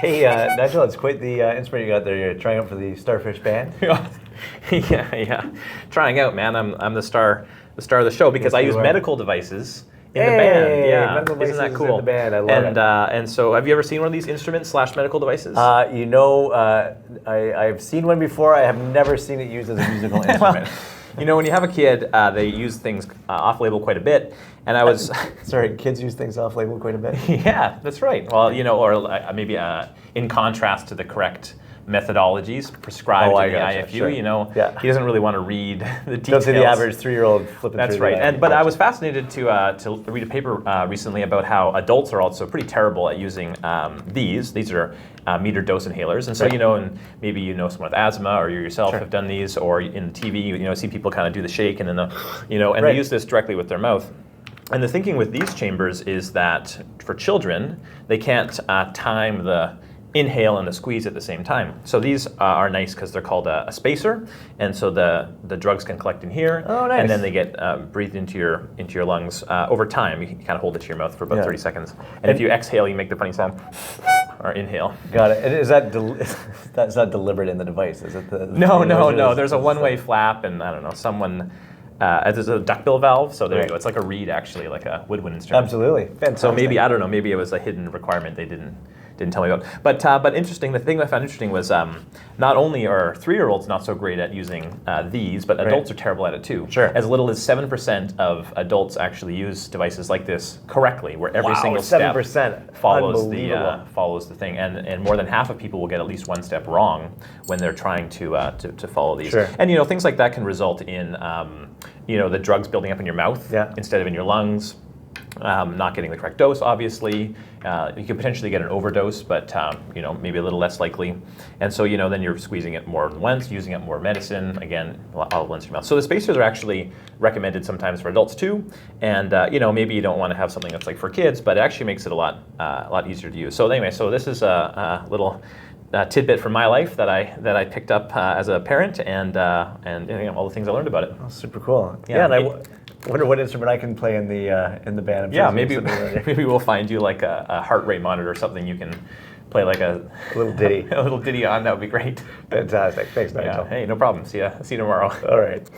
Hey, Nigel, it's quite the instrument you got there. You're trying out for the Starfish Band. yeah. Trying out, man. I'm the star of the show because Yes, I you use are. medical devices in the band. Yeah, medical isn't that devices cool? in the band. I love it. And so, have you ever seen one of these instruments / medical devices? I've seen one before. I have never seen it used as a musical instrument. When you have a kid, they use things off-label quite a bit, and I was Sorry, kids use things off-label quite a bit. yeah, that's right. Well, or maybe in contrast to the correct methodologies prescribed in the gotcha, IFU, sure. Yeah. He doesn't really want to read the details. Don't see the average 3-year-old flipping That's through right. the But I was fascinated to read a paper recently about how adults are also pretty terrible at using these. These are meter dose inhalers, and so Right. and maybe someone with asthma, or you yourself Sure. have done these, or in TV see people kind of do the shake and then and Right. they use this directly with their mouth. And the thinking with these chambers is that for children, they can't time the inhale and the squeeze at the same time. So these are nice because they're called a spacer, and so the drugs can collect in here, Oh, nice. and then they get breathed into your lungs over time. You can kind of hold it to your mouth for about 30 seconds, and if you exhale, you make the funny sound, or inhale. Got it. And is that that's not deliberate in the device? Is it the No. There's a one-way flap, and I don't know, someone. There's a duckbill valve, so there you go. It's like a reed, actually, like a woodwind instrument. Absolutely. Fantastic. So maybe, I don't know, maybe it was a hidden requirement they didn't tell me about. But interesting, the thing I found interesting was not only are 3-year-olds not so great at using these, but adults are terrible at it too. Sure. As little as 7% of adults actually use devices like this correctly, where every single step 7%. follows the thing, and more than half of people will get at least one step wrong when they're trying to follow these. Sure. And things like that can result in the drugs building up in your mouth instead of in your lungs. Not getting the correct dose, obviously. You could potentially get an overdose, but maybe a little less likely. And so then you're squeezing it more than once, using up more medicine. Again, all into your mouth. So the spacers are actually recommended sometimes for adults too. And maybe you don't want to have something that's like for kids, but it actually makes it a lot easier to use. So anyway, so this is a little tidbit from my life that I picked up as a parent, and all the things I learned about it. Oh, super cool. Yeah, and I wonder what instrument I can play in the band. Yeah, maybe we'll find you like a heart rate monitor or something you can play like a little ditty. a little ditty on. That would be great. Fantastic. Thanks, Nigel. Yeah. Hey, no problem. See you tomorrow. All right.